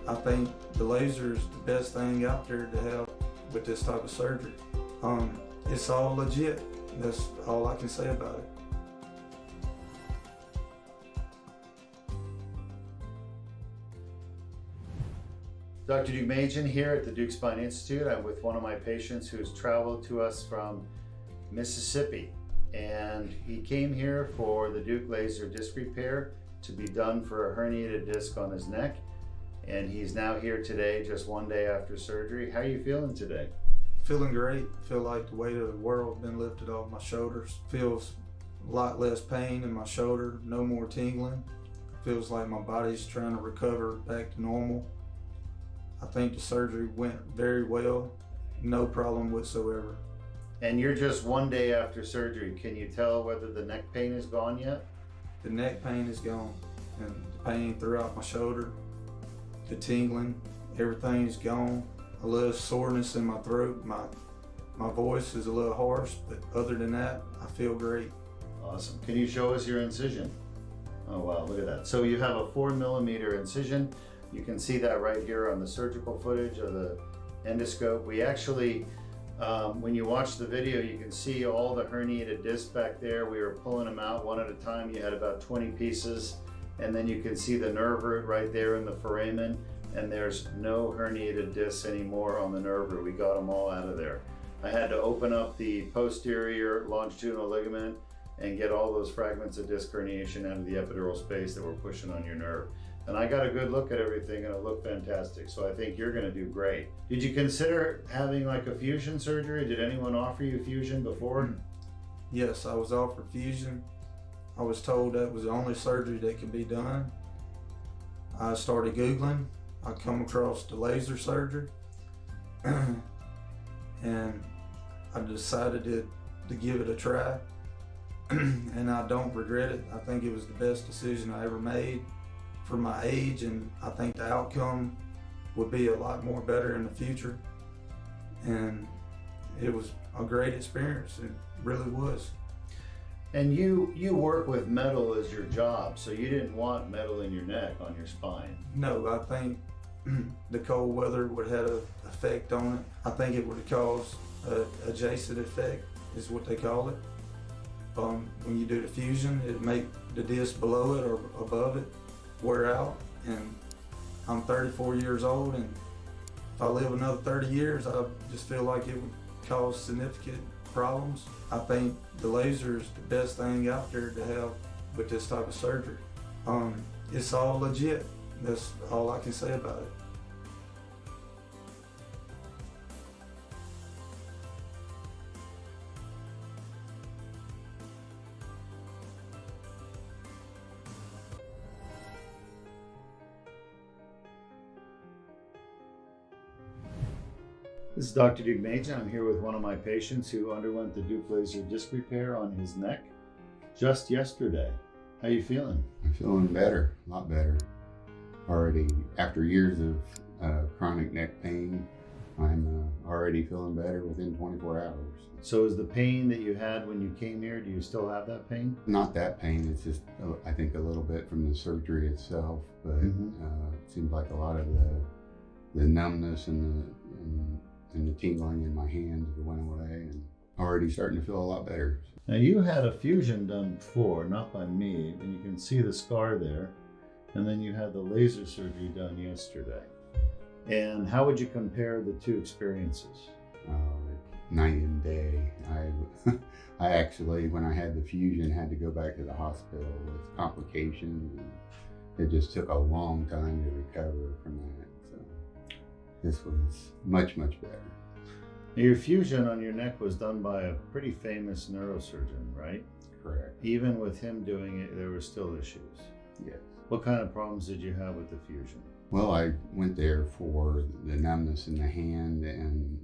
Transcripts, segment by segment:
I think the laser is the best thing out there to help with this type of surgery. It's all legit. That's all I can say about it. Dr. Deuk here at the Deuk Spine Institute. I'm with one of my patients who's traveled to us from Mississippi, and he came here for the Deuk laser disc repair to be done for a herniated disc on his neck, and he's now here today, just one day after surgery. How are you feeling today? Feeling great. Feel like the weight of the world been lifted off my shoulders. Feels a lot less pain in my shoulder, no more tingling. Feels like my body's trying to recover back to normal. I think the surgery went very well, no problem whatsoever. And you're just one day after surgery. Can you tell whether the neck pain is gone yet? The neck pain is gone, and the pain throughout my shoulder, the tingling, everything is gone. A little soreness in my throat. My voice is a little harsh, but other than that, I feel great. Awesome. Can you show us your incision? Oh wow, look at that. So you have a 4mm incision. You can see that right here on the surgical footage of the endoscope. We actually, when you watch the video, you can see all the herniated discs back there. We were pulling them out one at a time. You had about 20 pieces. And then you can see the nerve root right there in the foramen. And there's no herniated discs anymore on the nerve root. We got them all out of there. I had to open up the posterior longitudinal ligament and get all those fragments of disc herniation out of the epidural space that were pushing on your nerve. And I got a good look at everything and it looked fantastic. So I think you're gonna do great. Did you consider having like a fusion surgery? Did anyone offer you fusion before? Yes, I was offered fusion. I was told that was the only surgery that could be done. I started Googling. I come across the laser surgery and I decided to give it a try. And I don't regret it. I think it was the best decision I ever made for my age, and I think the outcome would be a lot more better in the future. And it was a great experience. It really was. And you work with metal as your job, so you didn't want metal in your neck, on your spine. No, I think the cold weather would have had an effect on it. I think it would have caused an adjacent effect, is what they call it. When you do the fusion, it make the disc below it or above it wear out. And I'm 34 years old, and if I live another 30 years, I just feel like it would cause significant problems. I think the laser is the best thing out there to help with this type of surgery. It's all legit. That's all I can say about it. This is Dr. Deuk. I'm here with one of my patients who underwent the Deuk laser disc repair on his neck just yesterday. How you feeling? I'm feeling better, a lot better. Already, after years of chronic neck pain, I'm already feeling better within 24 hours. So is the pain that you had when you came here, do you still have that pain? Not that pain, it's just, I think, a little bit from the surgery itself, but it seems like a lot of the numbness and the tingling in my hands went away, and already starting to feel a lot better. Now you had a fusion done before, not by me, and you can see the scar there. And then you had the laser surgery done yesterday. And how would you compare the two experiences? Night and day. I actually, when I had the fusion, had to go back to the hospital with complications. And it just took a long time to recover from that. This was much, much better. Your fusion on your neck was done by a pretty famous neurosurgeon, right? Correct. Even with him doing it, there were still issues. Yes. What kind of problems did you have with the fusion? Well, I went there for the numbness in the hand and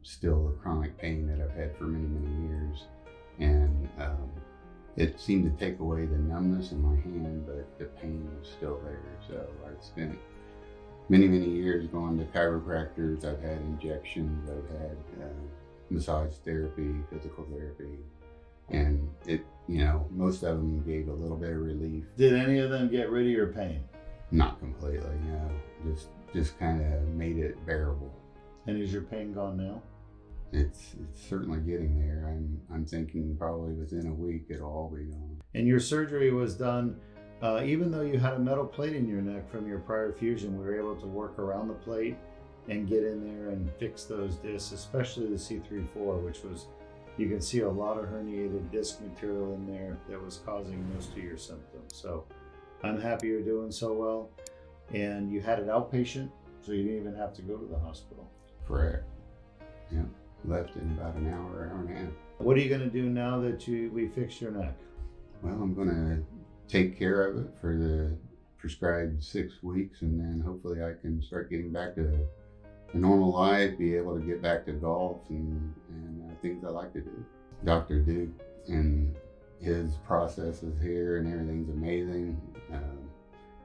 still the chronic pain that I've had for many, many years. And it seemed to take away the numbness in my hand, but the pain was still there. So I spent many, many years going to chiropractors. I've had injections, I've had massage therapy, physical therapy, and it, most of them gave a little bit of relief. Did any of them get rid of your pain? Not completely, no. Just just kind of made it bearable. And is your pain gone now? It's certainly getting there. I'm thinking probably within a week it'll all be gone. And your surgery was done, even though you had a metal plate in your neck from your prior fusion, we were able to work around the plate and get in there and fix those discs, especially the C3-4, which was, you can see a lot of herniated disc material in there that was causing most of your symptoms. So I'm happy you're doing so well. And you had it outpatient, so you didn't even have to go to the hospital. Correct. Yeah. Left in about an hour and a half. What are you going to do now that we fixed your neck? Well, I'm going to take care of it for the prescribed 6 weeks, and then hopefully I can start getting back to a normal life, be able to get back to golf and things I like to do. Dr. Deuk and his processes here and everything's amazing.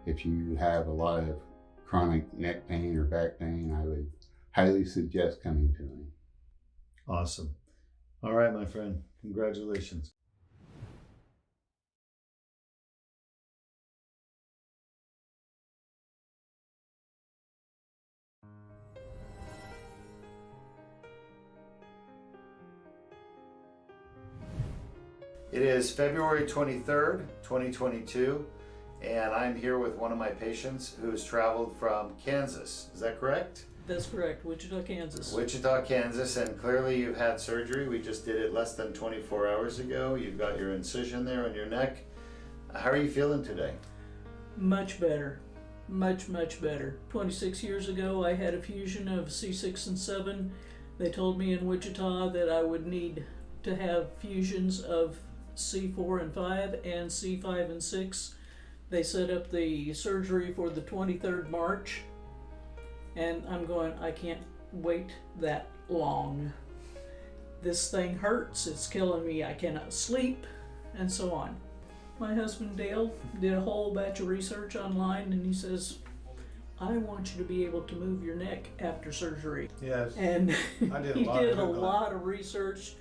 If you have a lot of chronic neck pain or back pain, I would highly suggest coming to him. Awesome. All right, my friend. Congratulations. It is February 23rd, 2022, and I'm here with one of my patients who has traveled from Kansas. Is that correct? That's correct, Wichita, Kansas. Wichita, Kansas, and clearly you've had surgery. We just did it less than 24 hours ago. You've got your incision there on your neck. How are you feeling today? Much better. Much, much better. 26 years ago, I had a fusion of C6-C7. They told me in Wichita that I would need to have fusions of C4 and 5 and C5 and 6. They set up the surgery for the 23rd March. And I'm going, I can't wait that long. This thing hurts, it's killing me, I cannot sleep, and so on. My husband Dale did a whole batch of research online, and he says, I want you to be able to move your neck after surgery. Yes. And I did a he lot did of a Googling. lot of research,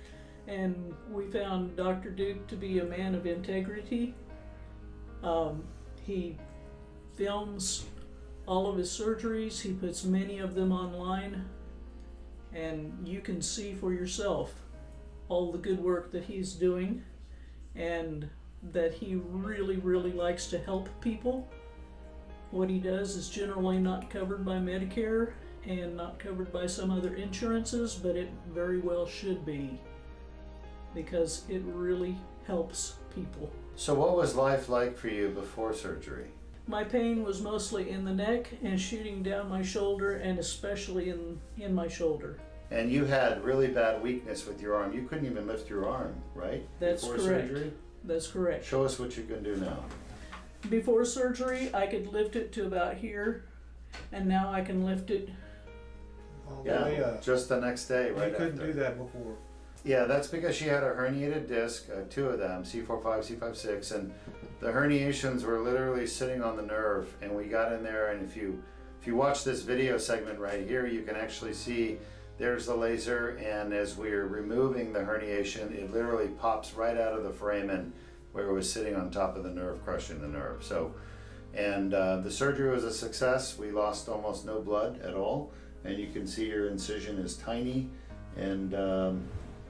and we found Dr. Deuk to be a man of integrity. He films all of his surgeries, he puts many of them online, and you can see for yourself all the good work that he's doing, and that he really, really likes to help people. What he does is generally not covered by Medicare and not covered by some other insurances, but it very well should be, because it really helps people. So what was life like for you before surgery? My pain was mostly in the neck and shooting down my shoulder, and especially in my shoulder. And you had really bad weakness with your arm. You couldn't even lift your arm, right? That's before correct. Surgery? That's correct. Show us what you can do now. Before surgery, I could lift it to about here, and now I can lift it. All the way Yeah, up. just the next day, right You couldn't after. do that before. Yeah, that's because she had a herniated disc, 2 of them, C4-5, C5-6, and the herniations were literally sitting on the nerve, and we got in there, and if you watch this video segment right here, you can actually see there's the laser, and as we're removing the herniation, it literally pops right out of the foramen where it was sitting on top of the nerve, crushing the nerve. So, and the surgery was a success. We lost almost no blood at all, and you can see your incision is tiny, and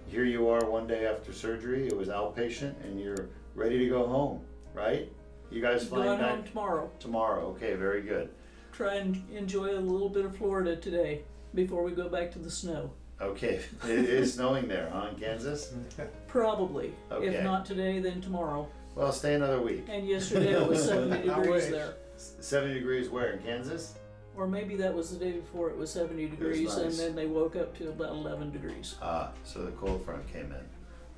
here you are one day after surgery. It was outpatient, and you're ready to go home, right? You guys flying Going back home tomorrow. tomorrow? Okay, very good. Try and enjoy a little bit of Florida today before we go back to the snow. Okay, it is snowing there, huh, in Kansas? Probably. Okay. If not today, then tomorrow. Well, stay another week. And yesterday it was 70 I degrees wish. there. 70 degrees where, in Kansas? Or maybe that was the day before it was 70 degrees, and nice. then they woke up to about 11 degrees. Ah, so the cold front came in.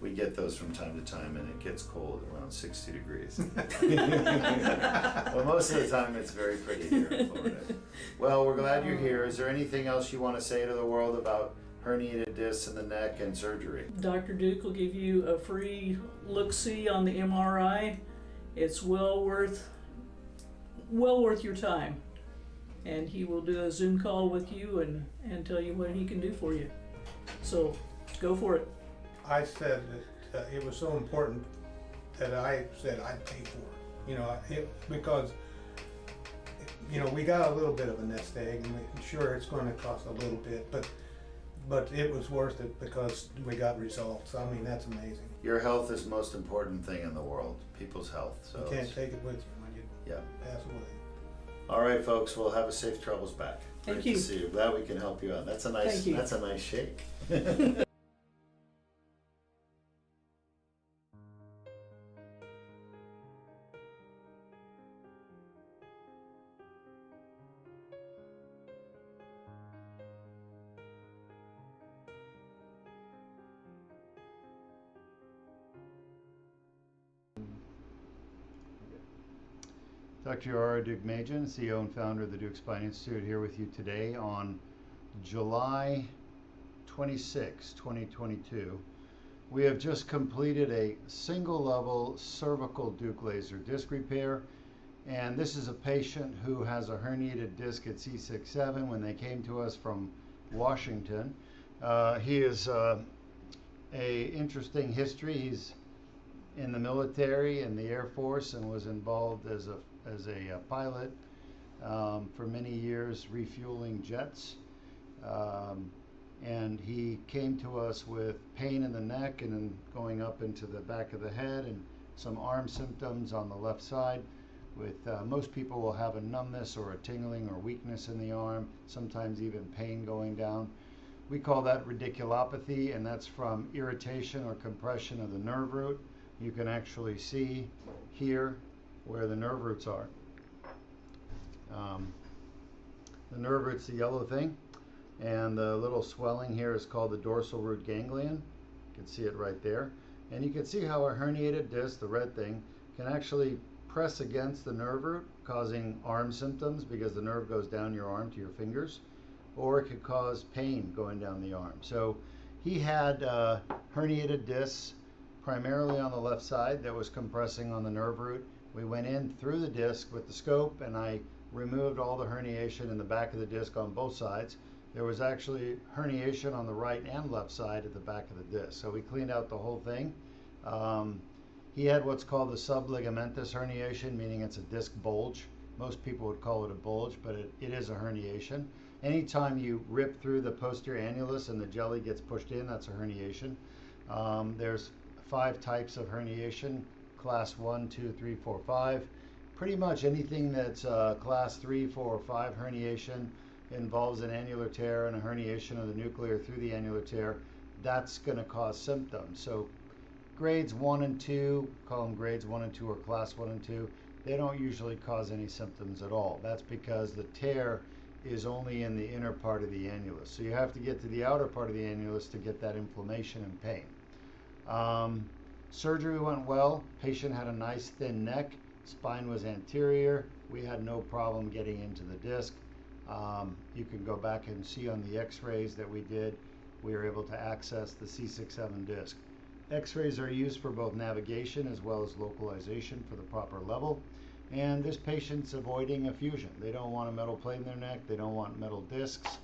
We get those from time to time, and it gets cold around 60 degrees. Well, most of the time it's very pretty here in Florida. Well, we're glad you're here. Is there anything else you want to say to the world about herniated discs in the neck and surgery? Dr. Deuk will give you a free look-see on the MRI. It's well worth your time. And he will do a Zoom call with you and tell you what he can do for you. So go for it. I said that it was so important that I said I'd pay for it. You know, because you know, we got a little bit of a nest egg, and sure, it's gonna cost a little bit, but it was worth it because we got results. I mean, that's amazing. Your health is the most important thing in the world, people's health. So You can't take it with you when you yeah. pass away. All right, folks, we'll have a safe travels back. Thank Great you. to see you. Glad we can help you out. That's a nice. Thank you. That's a nice shake. Dr. Yara Deuk-Majan, CEO and founder of the Deuk Spine Institute, here with you today on July 26, 2022. We have just completed a single level cervical Deuk laser disc repair, and this is a patient who has a herniated disc at C6-C7 when they came to us from Washington. He is a interesting history. He's in the military, in the Air Force, and was involved as a pilot for many years, refueling jets. And he came to us with pain in the neck and then going up into the back of the head and some arm symptoms on the left side. With most people will have a numbness or a tingling or weakness in the arm, sometimes even pain going down. We call that radiculopathy, and that's from irritation or compression of the nerve root. You can actually see here where the nerve roots are. The nerve root's the yellow thing, and the little swelling here is called the dorsal root ganglion. You can see it right there. And you can see how a herniated disc, the red thing, can actually press against the nerve root, causing arm symptoms because the nerve goes down your arm to your fingers, or it could cause pain going down the arm. So he had herniated discs primarily on the left side that was compressing on the nerve root. We went in through the disc with the scope, and I removed all the herniation in the back of the disc on both sides. There was actually herniation on the right and left side at the back of the disc. So we cleaned out the whole thing. He had what's called the subligamentous herniation, meaning it's a disc bulge. Most people would call it a bulge, but it is a herniation. Anytime you rip through the posterior annulus and the jelly gets pushed in, that's a herniation. There's 5 types of herniation: class 1, 2, 3, 4, 5. Pretty much anything that's class 3, 4, or 5 herniation involves an annular tear and a herniation of the nuclear through the annular tear. That's going to cause symptoms. So grades 1 and 2, call them grades 1 and 2 or class 1 and 2, they don't usually cause any symptoms at all. That's because the tear is only in the inner part of the annulus. So you have to get to the outer part of the annulus to get that inflammation and pain. Surgery went well. Patient had a nice thin neck. Spine was anterior. We had no problem getting into the disc. You can go back and see on the x-rays that we did, we were able to access the C6-7 disc. X-rays are used for both navigation as well as localization for the proper level. And this patient's avoiding a fusion. They don't want a metal plate in their neck. They don't want metal discs.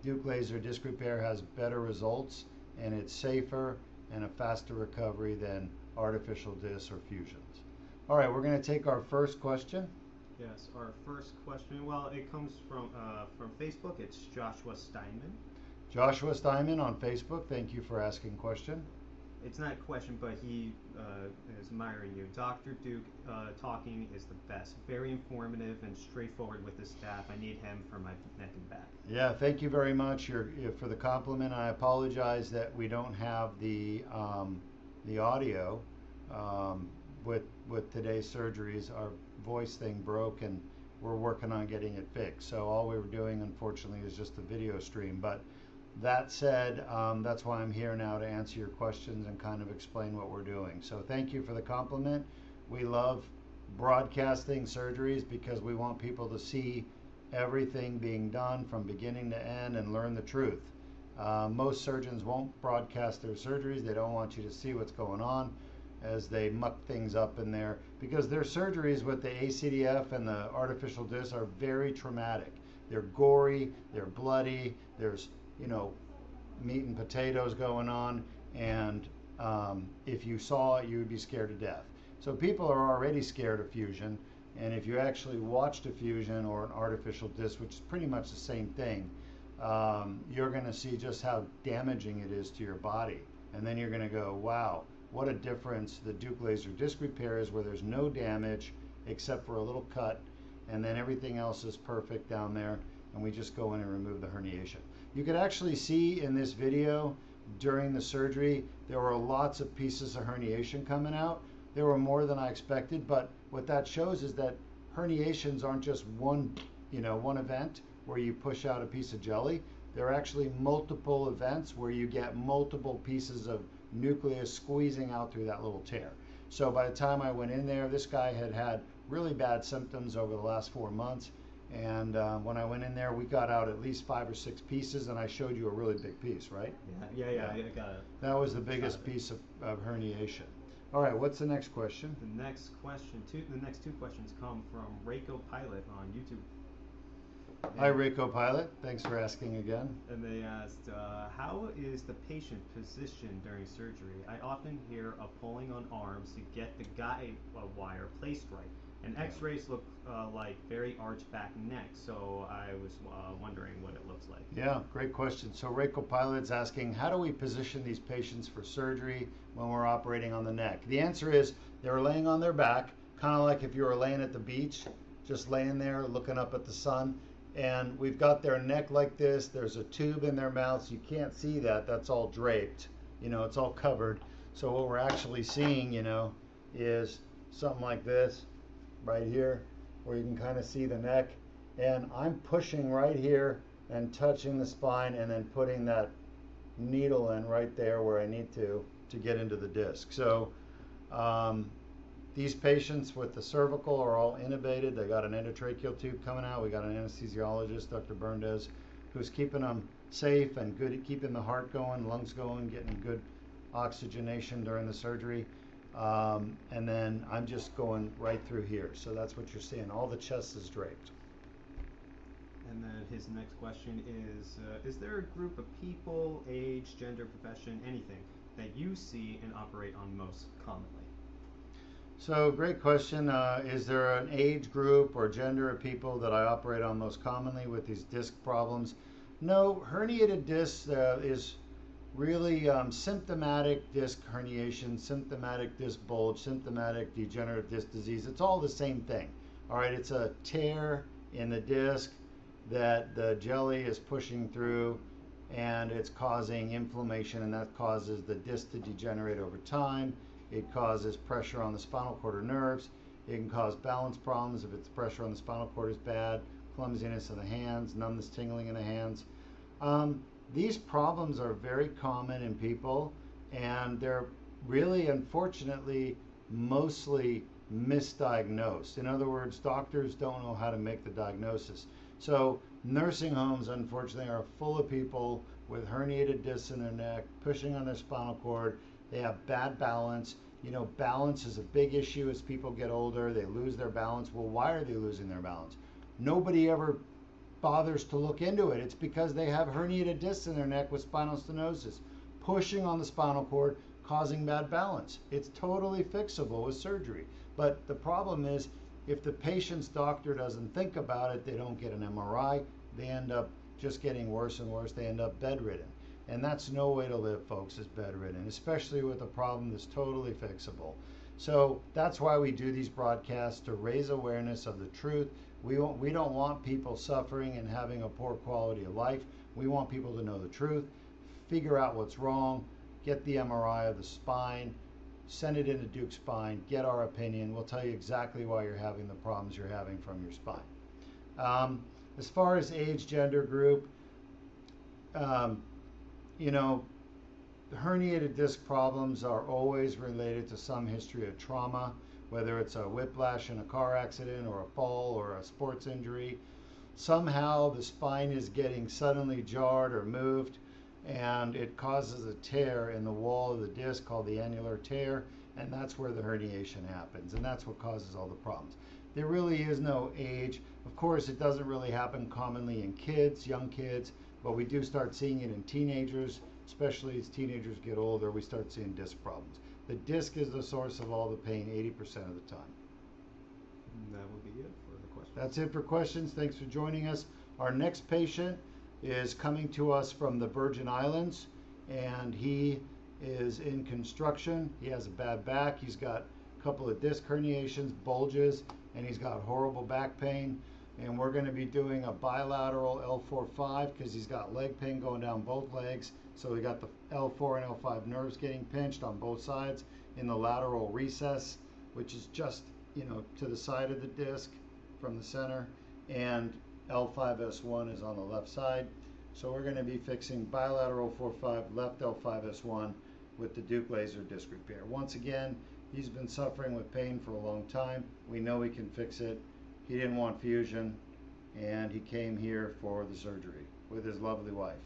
Deuk laser disc repair has better results, and it's safer and a faster recovery than artificial discs or fusions. All right, we're going to take our first question. Yes, our first question, well, it comes from Facebook. It's Joshua Steinman. Joshua Steinman on Facebook, thank you for asking question. It's not a question, but he is admiring you. Dr. Deuk talking is the best. Very informative and straightforward with the staff. I need him for my neck and back. Yeah, thank you very much for the compliment. I apologize that we don't have the audio with today's surgeries. Our voice thing broke, and we're working on getting it fixed. So all we were doing, unfortunately, is just a video stream. But that said, that's why I'm here now to answer your questions and kind of explain what we're doing. So thank you for the compliment. We love broadcasting surgeries because we want people to see everything being done from beginning to end and learn the truth. Most surgeons won't broadcast their surgeries. They don't want you to see what's going on as they muck things up in there, because their surgeries with the ACDF and the artificial discs are very traumatic. They're gory, they're bloody, there's meat and potatoes going on, and if you saw it, you would be scared to death. So people are already scared of fusion. And if you actually watched a fusion or an artificial disc, which is pretty much the same thing, you're going to see just how damaging it is to your body. And then you're going to go, wow, what a difference the Deuk laser disc repair is, where there's no damage except for a little cut, and then everything else is perfect down there, and we just go in and remove the herniation. You could actually see in this video during the surgery, there were lots of pieces of herniation coming out. There were more than I expected, but what that shows is that herniations aren't just one event where you push out a piece of jelly. There are actually multiple events where you get multiple pieces of nucleus squeezing out through that little tear. So by the time I went in there, this guy had had really bad symptoms over the last 4 months. And when I went in there, we got out at least 5 or 6 pieces, and I showed you a really big piece, right? Yeah, I got it. That was the biggest piece of herniation. All right, what's the next question? The next two questions come from Reiko Pilot on YouTube. Hi, Reiko Pilot. Thanks for asking again. And they asked, how is the patient positioned during surgery? I often hear a pulling on arms to get the guide wire placed right. And x-rays look like very arched back neck, so I was wondering what it looks like. Yeah, great question. So Reiko Pilot's asking, how do we position these patients for surgery when we're operating on the neck? The answer is they're laying on their back, kind of like if you were laying at the beach, just laying there looking up at the sun. And we've got their neck like this. There's a tube in their mouth, so you can't see that. That's all draped. It's all covered. So what we're actually seeing, is something like this right here, where you can kind of see the neck. And I'm pushing right here and touching the spine, and then putting that needle in right there where I need to get into the disc. So these patients with the cervical are all intubated. They got an endotracheal tube coming out. We got an anesthesiologist, Dr. Berndes, who's keeping them safe and good at keeping the heart going, lungs going, getting good oxygenation during the surgery. And then I'm just going right through here. So that's what you're seeing. All the chest is draped. And then his next question is there a group of people, age, gender, profession, anything, that you see and operate on most commonly? So great question. Is there an age group or gender of people that I operate on most commonly with these disc problems? No, herniated disc is really symptomatic disc herniation, symptomatic disc bulge, symptomatic degenerative disc disease. It's all the same thing. All right, it's a tear in the disc that the jelly is pushing through, and it's causing inflammation, and that causes the disc to degenerate over time. It causes pressure on the spinal cord or nerves. It can cause balance problems if its pressure on the spinal cord is bad, clumsiness in the hands, numbness, tingling in the hands. These problems are very common in people, and they're really, unfortunately, mostly misdiagnosed. In other words, doctors don't know how to make the diagnosis. So nursing homes, unfortunately, are full of people with herniated discs in their neck, pushing on their spinal cord. They have bad balance. Balance is a big issue as people get older. They lose their balance. Well, why are they losing their balance? Nobody ever bothers to look into it. It's because they have herniated discs in their neck with spinal stenosis, pushing on the spinal cord, causing bad balance. It's totally fixable with surgery. But the problem is, if the patient's doctor doesn't think about it, they don't get an MRI, they end up just getting worse and worse. They end up bedridden. And that's no way to live, folks, is bedridden, especially with a problem that's totally fixable. So that's why we do these broadcasts, to raise awareness of the truth. We don't want people suffering and having a poor quality of life. We want people to know the truth, figure out what's wrong, get the MRI of the spine, send it into Deuk Spine, get our opinion. We'll tell you exactly why you're having the problems you're having from your spine. As far as age, gender group, the herniated disc problems are always related to some history of trauma, whether it's a whiplash in a car accident or a fall or a sports injury. Somehow the spine is getting suddenly jarred or moved, and it causes a tear in the wall of the disc called the annular tear, and that's where the herniation happens, and that's what causes all the problems. There really is no age. Of course, it doesn't really happen commonly in kids, young kids, but we do start seeing it in teenagers, especially as teenagers get older, we start seeing disc problems. The disc is the source of all the pain 80% of the time. And that would be it for the questions. That's it for questions. Thanks for joining us. Our next patient is coming to us from the Virgin Islands, and he is in construction. He has a bad back. He's got a couple of disc herniations, bulges, and he's got horrible back pain. And we're going to be doing a bilateral L4-5 because he's got leg pain going down both legs. So we got the L4 and L5 nerves getting pinched on both sides in the lateral recess, which is just, to the side of the disc from the center, and L5S1 is on the left side. So we're going to be fixing bilateral 4-5 left L5S1 with the Deuk laser disc repair. Once again, he's been suffering with pain for a long time. We know we can fix it. He didn't want fusion, and he came here for the surgery with his lovely wife.